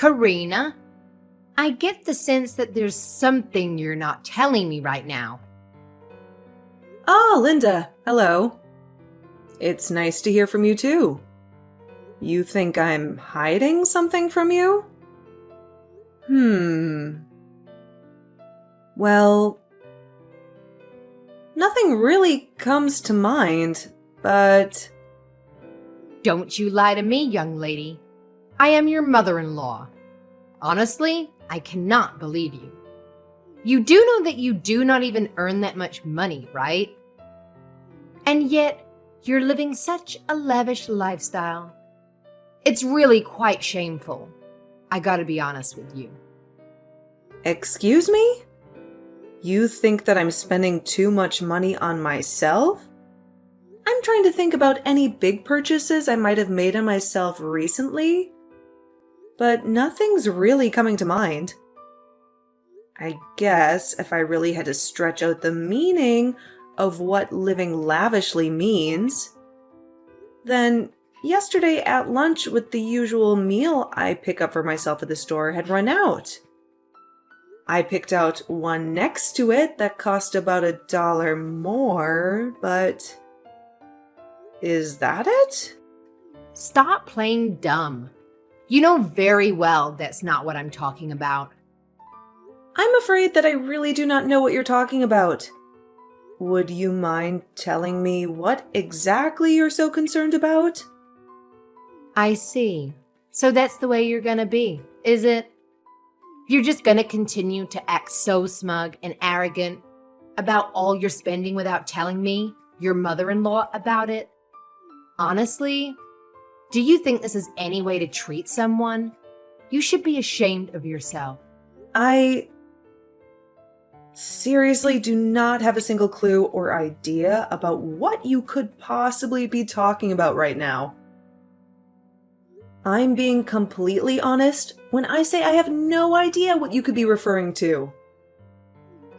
Karina, I get the sense that there's something you're not telling me right now. Ah, Linda, hello. It's nice to hear from you too. You think I'm hiding something from you? Well, nothing really comes to mind, but... Don't you lie to me, young lady. I am your mother-in-law. Honestly, I cannot believe you. You do know that you do not even earn that much money, right? And yet, you're living such a lavish lifestyle. It's really quite shameful. I gotta be honest with you. Excuse me? You think that I'm spending too much money on myself? I'm trying to think about any big purchases I might have made on myself recently, but nothing's really coming to mind. I guess if I really had to stretch out the meaning of what living lavishly means, then yesterday at lunch with the usual meal I pick up for myself at the store had run out. I picked out one next to it that cost about $1 more, but... Is that it? Stop playing dumb. You know very well that's not what I'm talking about. I'm afraid that I really do not know what you're talking about. Would you mind telling me what exactly you're so concerned about? I see. So that's the way you're gonna be, is it? You're just gonna continue to act so smug and arrogant about all your spending without telling me, your mother-in-law, about it? Honestly, do you think this is any way to treat someone? You should be ashamed of yourself. I seriously do not have a single clue or idea about what you could possibly be talking about right now. I'm being completely honest when I say I have no idea what you could be referring to.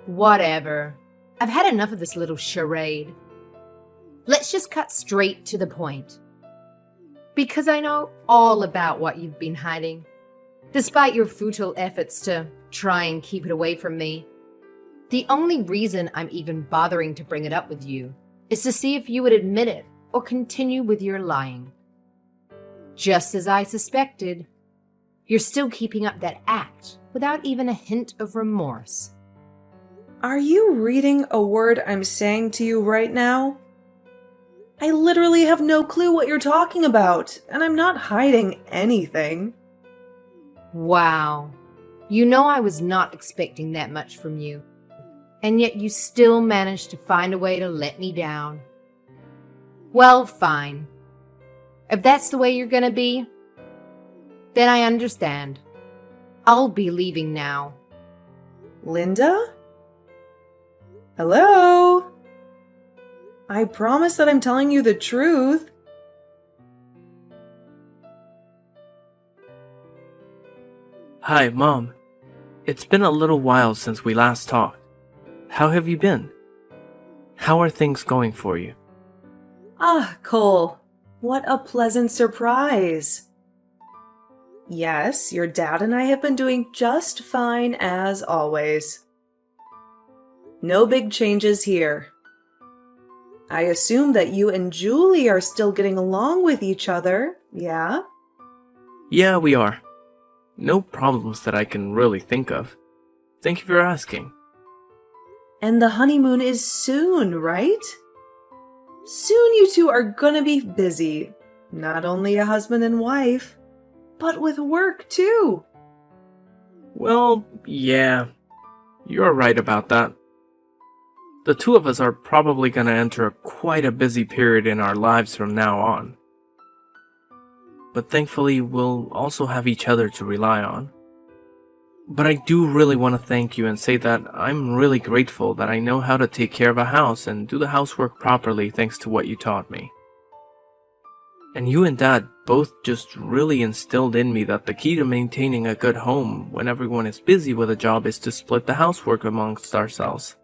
Whatever. I've had enough of this little charade. Let's just cut straight to the point. Because I know all about what you've been hiding, despite your futile efforts to try and keep it away from me. The only reason I'm even bothering to bring it up with you is to see if you would admit it or continue with your lying. Just as I suspected, you're still keeping up that act without even a hint of remorse. Are you reading a word I'm saying to you right now? I literally have no clue what you're talking about, and I'm not hiding anything. Wow. You know I was not expecting that much from you, and yet you still managed to find a way to let me down. Well, fine. If that's the way you're gonna be, then I understand. I'll be leaving now. Linda? Hello? I promise that I'm telling you the truth. Hi, Mom. It's been a little while since we last talked. How have you been? How are things going for you? Ah, Cole, what a pleasant surprise. Yes, your dad and I have been doing just fine as always. No big changes here. I assume that you and Julie are still getting along with each other, yeah? Yeah, we are. No problems that I can really think of. Thank you for asking. And the honeymoon is soon, right? Soon you two are gonna be busy. Not only a husband and wife, but with work too. Well, yeah. You're right about that. The two of us are probably going to enter quite a busy period in our lives from now on. But thankfully, we'll also have each other to rely on. But I do really want to thank you and say that I'm really grateful that I know how to take care of a house and do the housework properly thanks to what you taught me. And you and Dad both just really instilled in me that the key to maintaining a good home when everyone is busy with a job is to split the housework amongst ourselves.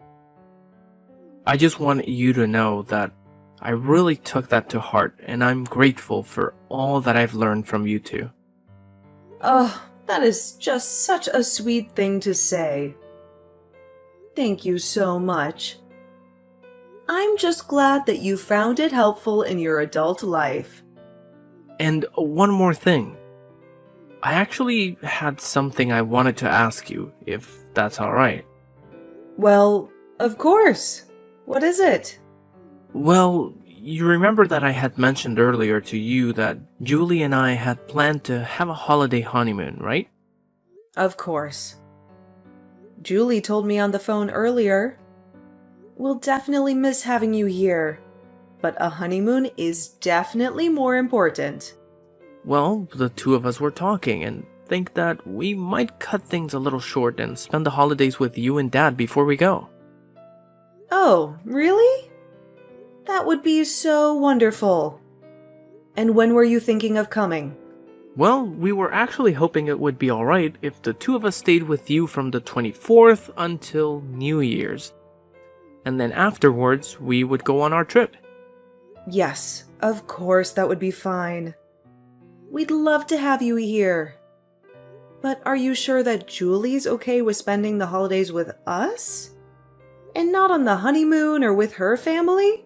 I just want you to know that I really took that to heart, and I'm grateful for all that I've learned from you two. Oh, That is just such a sweet thing to say. Thank you so much. I'm just glad that you found it helpful in your adult life. And one more thing. I actually had something I wanted to ask you, if that's alright. Well, of course. What is it? Well, you remember that I had mentioned earlier to you that Julie and I had planned to have a holiday honeymoon, right? Of course. Julie told me on the phone earlier. We'll definitely miss having you here, but a honeymoon is definitely more important. Well, the two of us were talking and think that we might cut things a little short and spend the holidays with you and Dad before we go. Oh, really? That would be so wonderful. And when were you thinking of coming? Well, we were actually hoping it would be alright if the two of us stayed with you from the 24th until New Year's. And then afterwards, we would go on our trip. Yes, of course that would be fine. We'd love to have you here. But are you sure that Julie's okay with spending the holidays with us? And not on the honeymoon or with her family?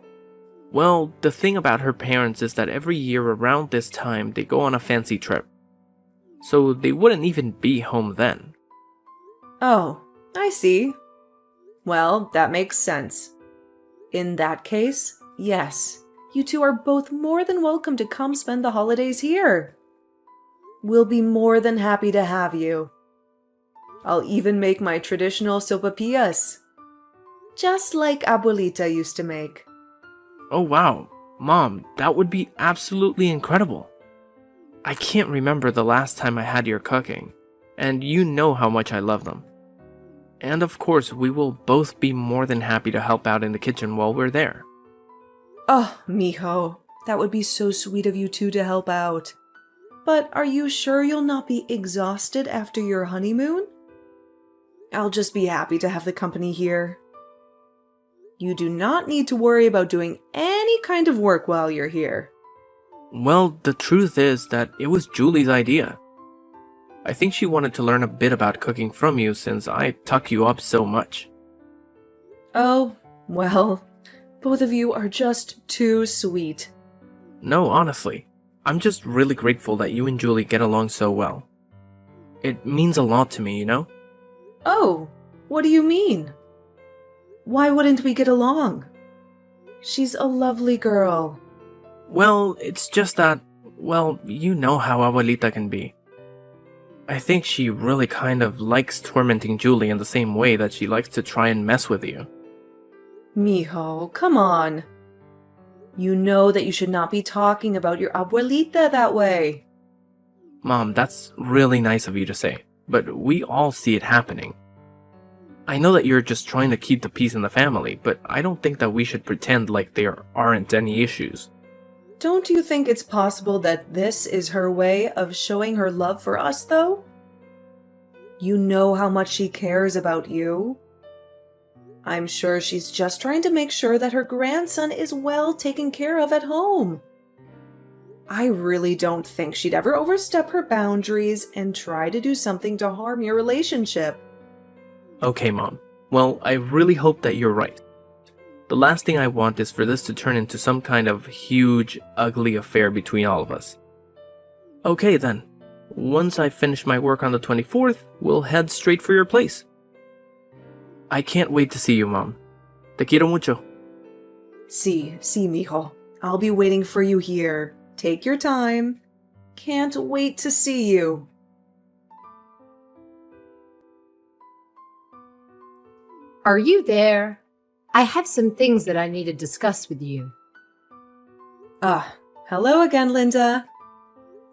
Well, the thing about her parents is that every year around this time they go on a fancy trip. So they wouldn't even be home then. Oh, I see. Well, that makes sense. In that case, yes, you two are both more than welcome to come spend the holidays here. We'll be more than happy to have you. I'll even make my traditional sopapillas, just like Abuelita used to make. Oh wow, Mom, that would be absolutely incredible. I can't remember the last time I had your cooking, and you know how much I love them. And of course, we will both be more than happy to help out in the kitchen while we're there. Oh, mijo, that would be so sweet of you two to help out. But are you sure you'll not be exhausted after your honeymoon? I'll just be happy to have the company here. You do not need to worry about doing any kind of work while you're here. Well, the truth is that it was Julie's idea. I think she wanted to learn a bit about cooking from you since I tuck you up so much. Oh, well, both of you are just too sweet. No, honestly, I'm just really grateful that you and Julie get along so well. It means a lot to me, you know? Oh, what do you mean? Why wouldn't we get along? She's a lovely girl. Well, it's just that, well, you know how Abuelita can be. I think she really kind of likes tormenting Julie in the same way that she likes to try and mess with you. Mijo, come on. You know that you should not be talking about your abuelita that way. Mom, that's really nice of you to say, but we all see it happening. I know that you're just trying to keep the peace in the family, but I don't think that we should pretend like there aren't any issues. Don't you think it's possible that this is her way of showing her love for us, though? You know how much she cares about you. I'm sure she's just trying to make sure that her grandson is well taken care of at home. I really don't think she'd ever overstep her boundaries and try to do something to harm your relationship. Okay, Mom. Well, I really hope that you're right. The last thing I want is for this to turn into some kind of huge, ugly affair between all of us. Okay then. Once I finish my work on the 24th, we'll head straight for your place. I can't wait to see you, Mom. Te quiero mucho. Sí, mijo. I'll be waiting for you here. Take your time. Can't wait to see you. Are you there? I have some things that I need to discuss with you. Hello again, Linda.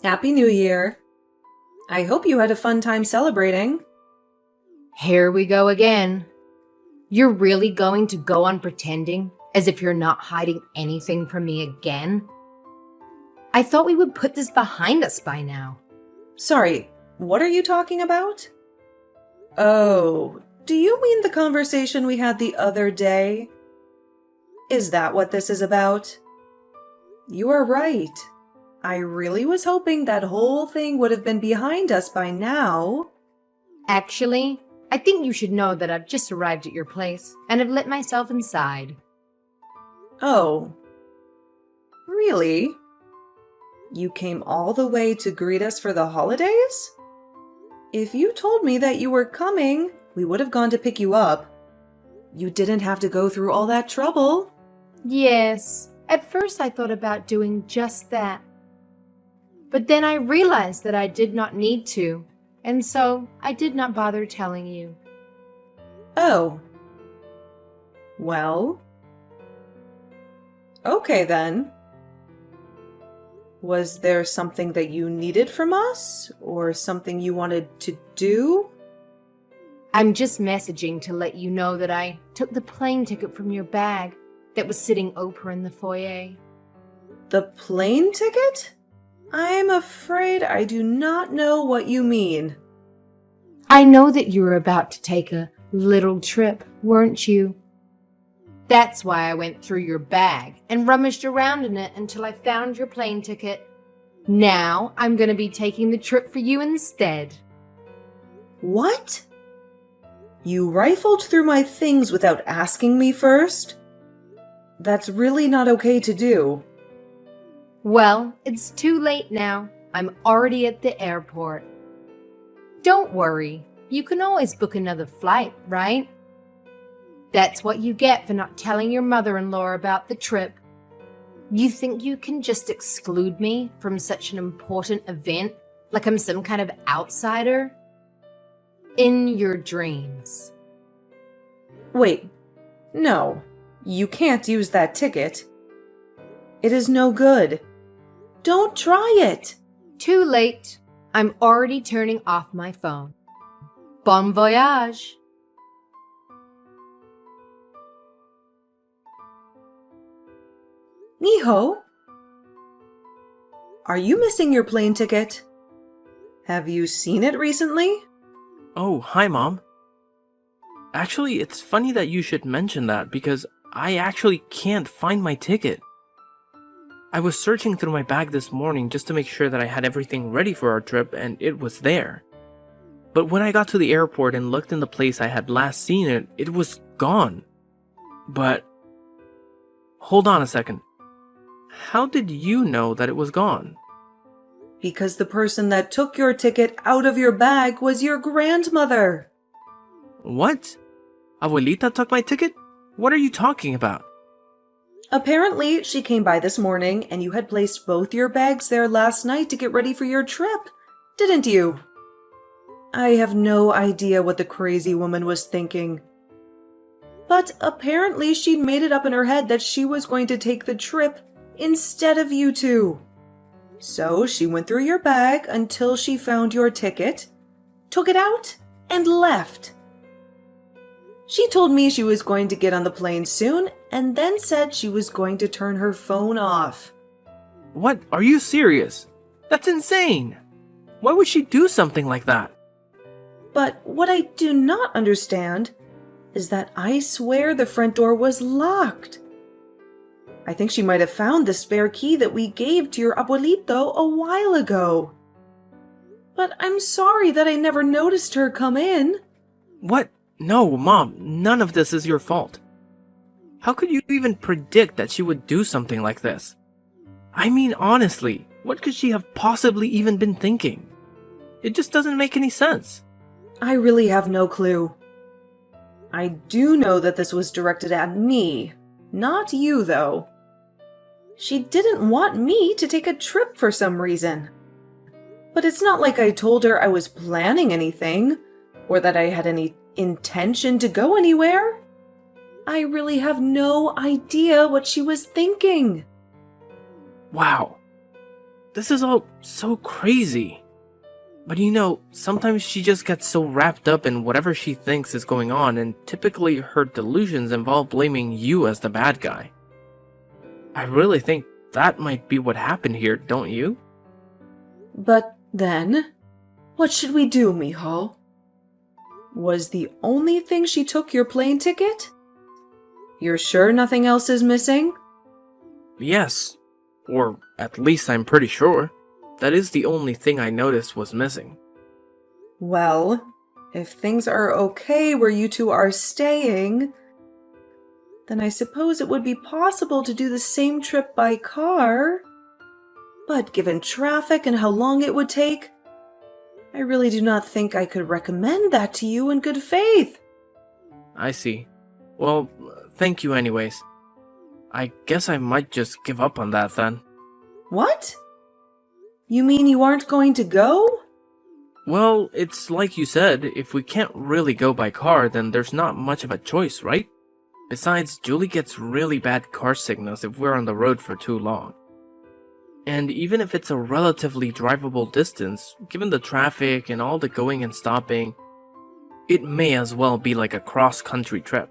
Happy New Year. I hope you had a fun time celebrating. Here we go again. You're really going to go on pretending as if you're not hiding anything from me again? I thought we would put this behind us by now. Sorry, what are you talking about? Oh, do you mean the conversation we had the other day? Is that what this is about? You are right. I really was hoping that whole thing would have been behind us by now. Actually, I think you should know that I've just arrived at your place and have let myself inside. Oh. Really? You came all the way to greet us for the holidays? If you told me that you were coming, we would have gone to pick you up. You didn't have to go through all that trouble. Yes, at first I thought about doing just that. But then I realized that I did not need to, and so I did not bother telling you. Oh. Well. Okay then. Was there something that you needed from us, or something you wanted to do? I'm just messaging to let you know that I took the plane ticket from your bag that was sitting open in the foyer. The plane ticket? I'm afraid I do not know what you mean. I know that you were about to take a little trip, weren't you? That's why I went through your bag and rummaged around in it until I found your plane ticket. Now I'm going to be taking the trip for you instead. What? You rifled through my things without asking me first? That's really not okay to do. Well, it's too late now. I'm already at the airport. Don't worry. You can always book another flight, right? That's what you get for not telling your mother-in-law about the trip. You think you can just exclude me from such an important event, like I'm some kind of outsider? In your dreams. Wait. No. You can't use that ticket. It is no good. Don't try it. Too late. I'm already turning off my phone. Bon voyage. Miho? Are you missing your plane ticket? Have you seen it recently? Oh, hi, Mom. Actually, it's funny that you should mention that because I actually can't find my ticket. I was searching through my bag this morning just to make sure that I had everything ready for our trip, and it was there. But when I got to the airport and looked in the place I had last seen it, it was gone. But hold on a second. How did you know that it was gone? Because the person that took your ticket out of your bag was your grandmother. What? Abuelita took my ticket? What are you talking about? Apparently, she came by this morning and you had placed both your bags there last night to get ready for your trip, didn't you? I have no idea what the crazy woman was thinking. But apparently she'd made it up in her head that she was going to take the trip instead of you two. So she went through your bag until she found your ticket, took it out, and left. She told me she was going to get on the plane soon, and then said she was going to turn her phone off. What? Are you serious? That's insane! Why would she do something like that? But what I do not understand is that I swear the front door was locked. I think she might have found the spare key that we gave to your abuelito a while ago. But I'm sorry that I never noticed her come in. What? No, Mom, none of this is your fault. How could you even predict that she would do something like this? I mean, honestly, what could she have possibly even been thinking? It just doesn't make any sense. I really have no clue. I do know that this was directed at me, not you, though. She didn't want me to take a trip for some reason. But it's not like I told her I was planning anything, or that I had any intention to go anywhere. I really have no idea what she was thinking. Wow. This is all so crazy. But you know, sometimes she just gets so wrapped up in whatever she thinks is going on, and typically her delusions involve blaming you as the bad guy. I really think that might be what happened here, don't you? But then, what should we do, Miho? Was the only thing she took your plane ticket? You're sure nothing else is missing? Yes. Or at least I'm pretty sure. That is the only thing I noticed was missing. Well, if things are okay where you two are staying, then I suppose it would be possible to do the same trip by car. But given traffic and how long it would take, I really do not think I could recommend that to you in good faith. I see. Well, thank you anyways. I guess I might just give up on that then. What? You mean you aren't going to go? Well, it's like you said, if we can't really go by car, then there's not much of a choice, right? Besides, Julie gets really bad car signals if we're on the road for too long. And even if it's a relatively drivable distance, given the traffic and all the going and stopping, it may as well be like a cross-country trip.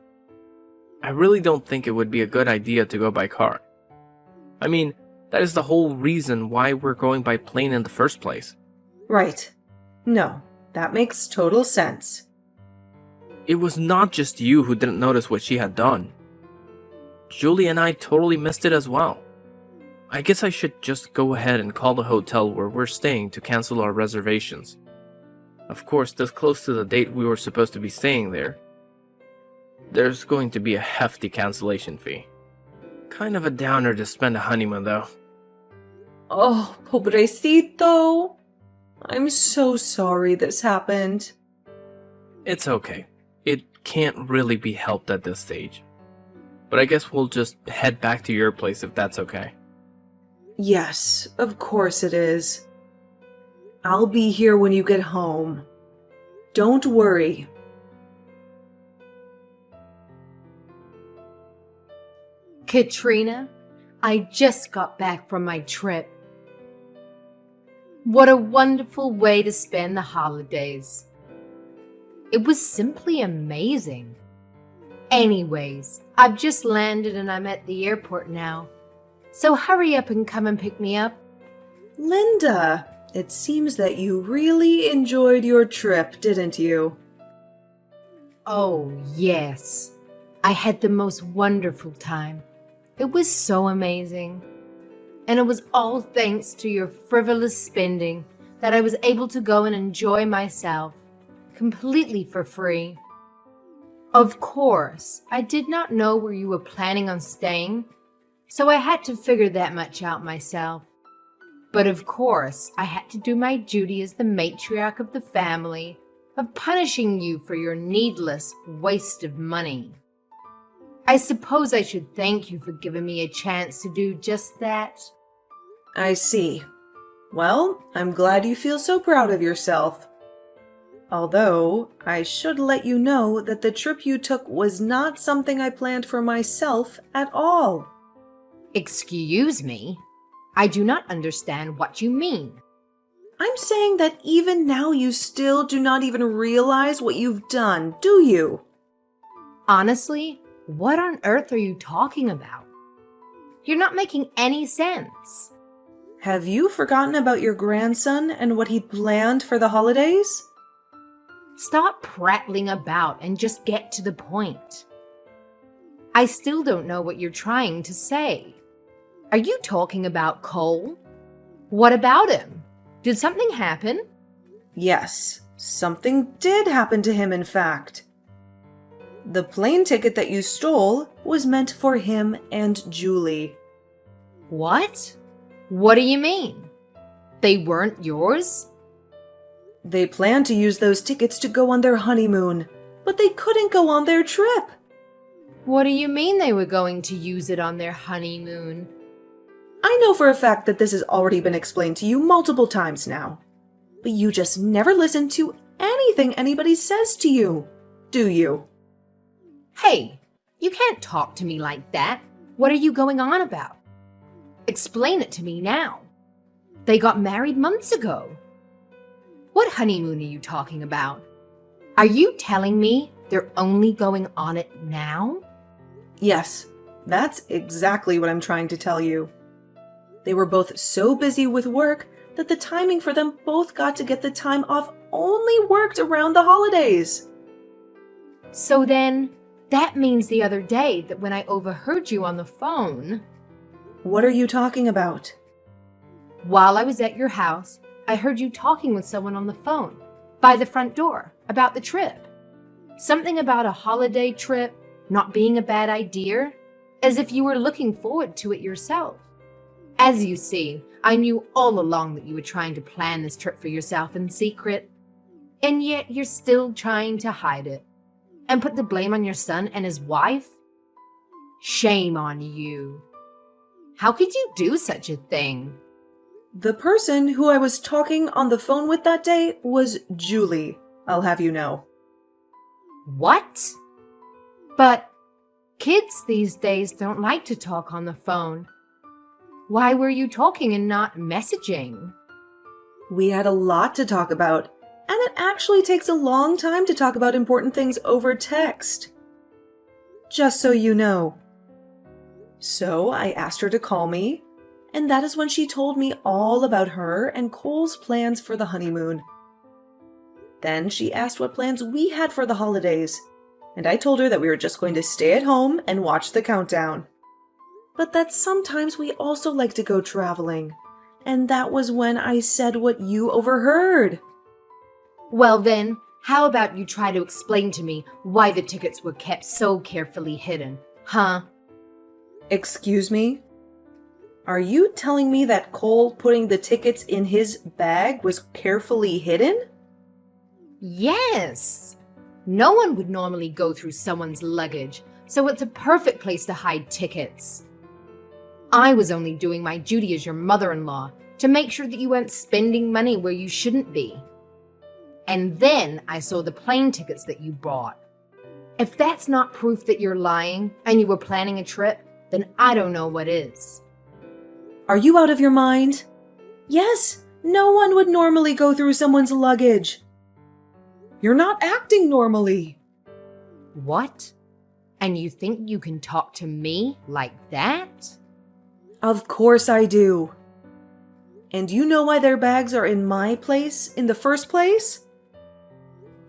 I really don't think it would be a good idea to go by car. I mean, that is the whole reason why we're going by plane in the first place. Right. No, that makes total sense. It was not just you who didn't notice what she had done. Julie and I totally missed it as well. I guess I should just go ahead and call the hotel where we're staying to cancel our reservations. Of course, this close to the date we were supposed to be staying there, there's going to be a hefty cancellation fee. Kind of a downer to spend a honeymoon though. Oh, pobrecito. I'm so sorry this happened. It's okay. It can't really be helped at this stage. But I guess we'll just head back to your place if that's okay. Yes, of course it is. I'll be here when you get home. Don't worry. Katrina, I just got back from my trip. What a wonderful way to spend the holidays. It was simply amazing. Anyways, I've just landed and I'm at the airport now. So hurry up and come and pick me up. Linda, it seems that you really enjoyed your trip, didn't you? Oh, yes. I had the most wonderful time. It was so amazing. And it was all thanks to your frivolous spending that I was able to go and enjoy myself completely for free. Of course, I did not know where you were planning on staying, so I had to figure that much out myself. But of course, I had to do my duty as the matriarch of the family of punishing you for your needless waste of money. I suppose I should thank you for giving me a chance to do just that. I see. Well, I'm glad you feel so proud of yourself. Although, I should let you know that the trip you took was not something I planned for myself at all. Excuse me? I do not understand what you mean. I'm saying that even now you still do not even realize what you've done, do you? Honestly, what on earth are you talking about? You're not making any sense. Have you forgotten about your grandson and what he'd planned for the holidays? Stop prattling about and just get to the point. I still don't know what you're trying to say. Are you talking about Cole? What about him? Did something happen? Yes, something did happen to him, in fact. The plane ticket that you stole was meant for him and Julie. What? What do you mean? They weren't yours? They planned to use those tickets to go on their honeymoon, but they couldn't go on their trip. What do you mean they were going to use it on their honeymoon? I know for a fact that this has already been explained to you multiple times now, but you just never listen to anything anybody says to you, do you? Hey, you can't talk to me like that. What are you going on about? Explain it to me now. They got married months ago. What honeymoon are you talking about? Are you telling me they're only going on it now? Yes, that's exactly what I'm trying to tell you. They were both so busy with work that the timing for them both got to get the time off only worked around the holidays. So then, that means the other day that when I overheard you on the phone, What are you talking about? While I was at your house, I heard you talking with someone on the phone by the front door about the trip. Something about a holiday trip not being a bad idea, as if you were looking forward to it yourself. As you see, I knew all along that you were trying to plan this trip for yourself in secret, and yet you're still trying to hide it and put the blame on your son and his wife? Shame on you. How could you do such a thing? The person who I was talking on the phone with that day was Julie, I'll have you know. What? But kids these days don't like to talk on the phone. Why were you talking and not messaging? We had a lot to talk about, and it actually takes a long time to talk about important things over text. Just so you know. So I asked her to call me, and that is when she told me all about her and Cole's plans for the honeymoon. Then she asked what plans we had for the holidays, and I told her that we were just going to stay at home and watch the countdown. But that sometimes we also like to go traveling, and that was when I said what you overheard. Well then, how about you try to explain to me why the tickets were kept so carefully hidden, huh? Excuse me? Are you telling me that Cole putting the tickets in his bag was carefully hidden? Yes. No one would normally go through someone's luggage, so it's a perfect place to hide tickets. I was only doing my duty as your mother-in-law to make sure that you weren't spending money where you shouldn't be. And then I saw the plane tickets that you bought. If that's not proof that you're lying and you were planning a trip, then I don't know what is. Are you out of your mind? Yes, no one would normally go through someone's luggage. You're not acting normally. What? And you think you can talk to me like that? Of course I do. And you know why their bags are in my place in the first place?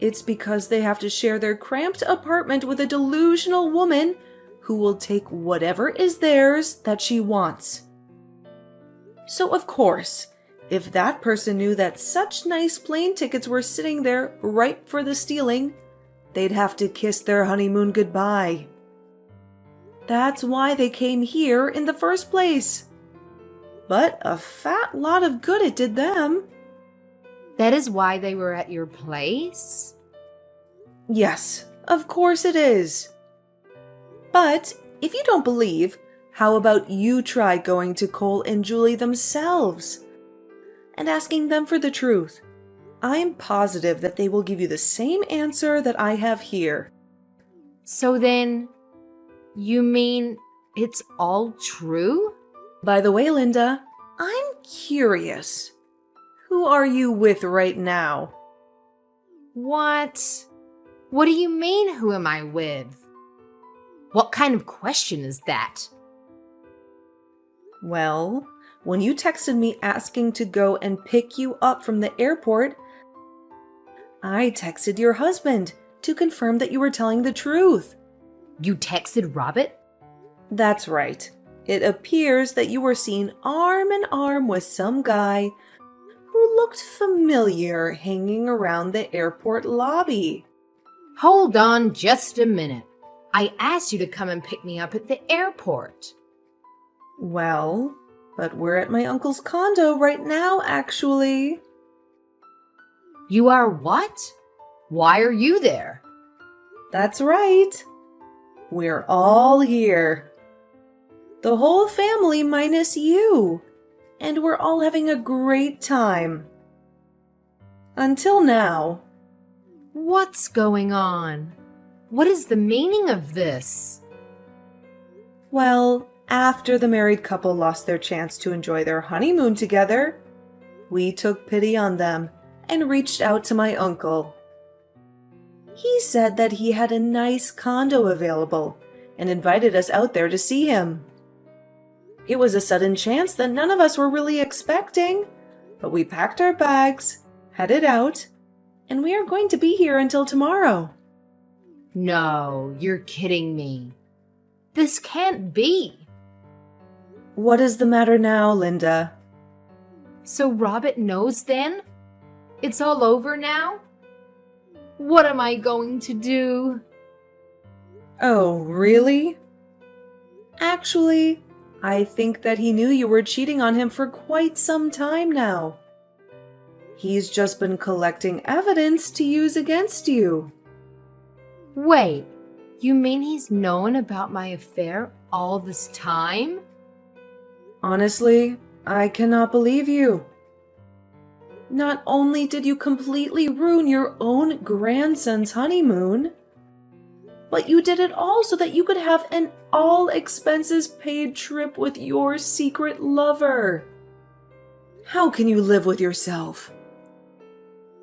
It's because they have to share their cramped apartment with a delusional woman who will take whatever is theirs that she wants. So of course, if that person knew that such nice plane tickets were sitting there ripe for the stealing, they'd have to kiss their honeymoon goodbye. That's why they came here in the first place. But a fat lot of good it did them. That is why they were at your place? Yes, of course it is. But if you don't believe, how about you try going to Cole and Julie themselves and asking them for the truth? I'm positive that they will give you the same answer that I have here. So then, you mean it's all true? By the way, Linda, I'm curious. Who are you with right now? What? What do you mean, who am I with? What kind of question is that? Well, when you texted me asking to go and pick you up from the airport, I texted your husband to confirm that you were telling the truth. You texted Robert? That's right. It appears that you were seen arm in arm with some guy who looked familiar hanging around the airport lobby. Hold on just a minute. I asked you to come and pick me up at the airport. Well, but we're at my uncle's condo right now, actually. You are what? Why are you there? That's right. We're all here. The whole family minus you. And we're all having a great time. Until now. What's going on? What is the meaning of this? Well, after the married couple lost their chance to enjoy their honeymoon together, we took pity on them and reached out to my uncle. He said that he had a nice condo available and invited us out there to see him. It was a sudden chance that none of us were really expecting, but we packed our bags, headed out, and we are going to be here until tomorrow. No, you're kidding me. This can't be. What is the matter now, Linda? So Robert knows then? It's all over now? What am I going to do? Oh, really? Actually, I think that he knew you were cheating on him for quite some time now. He's just been collecting evidence to use against you. Wait, you mean he's known about my affair all this time? Honestly, I cannot believe you. Not only did you completely ruin your own grandson's honeymoon, but you did it all so that you could have an all-expenses-paid trip with your secret lover. How can you live with yourself?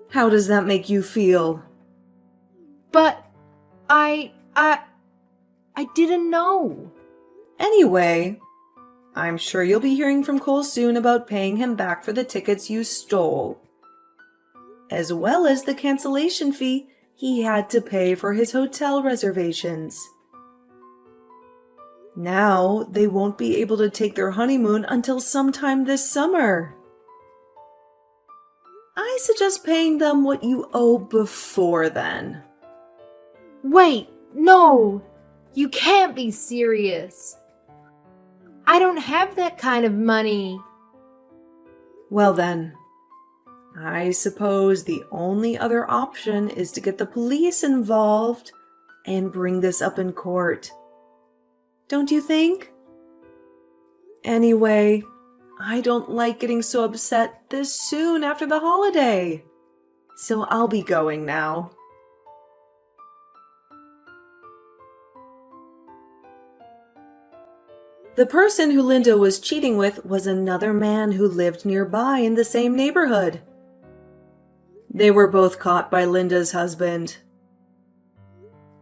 How does that make you feel? But I didn't know. Anyway, I'm sure you'll be hearing from Cole soon about paying him back for the tickets you stole, as well as the cancellation fee he had to pay for his hotel reservations. Now they won't be able to take their honeymoon until sometime this summer. I suggest paying them what you owe before then. Wait, no! You can't be serious. I don't have that kind of money. Well then, I suppose the only other option is to get the police involved and bring this up in court. Don't you think? Anyway, I don't like getting so upset this soon after the holiday. So I'll be going now. The person who Linda was cheating with was another man who lived nearby in the same neighborhood. They were both caught by Linda's husband.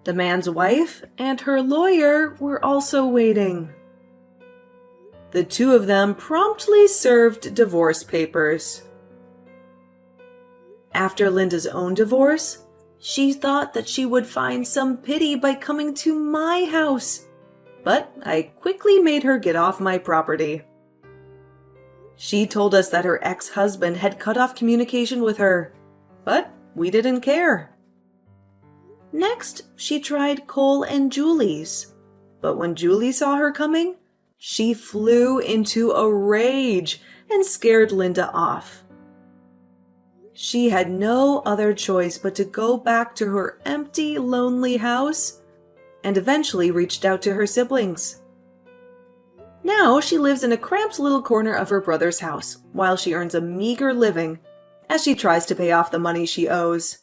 The man's wife and her lawyer were also waiting. The two of them promptly served divorce papers. After Linda's own divorce, she thought that she would find some pity by coming to my house, but I quickly made her get off my property. She told us that her ex-husband had cut off communication with her, but we didn't care. Next, she tried Cole and Julie's, but when Julie saw her coming, she flew into a rage and scared Linda off. She had no other choice but to go back to her empty, lonely house and eventually reached out to her siblings. Now she lives in a cramped little corner of her brother's house while she earns a meager living as she tries to pay off the money she owes.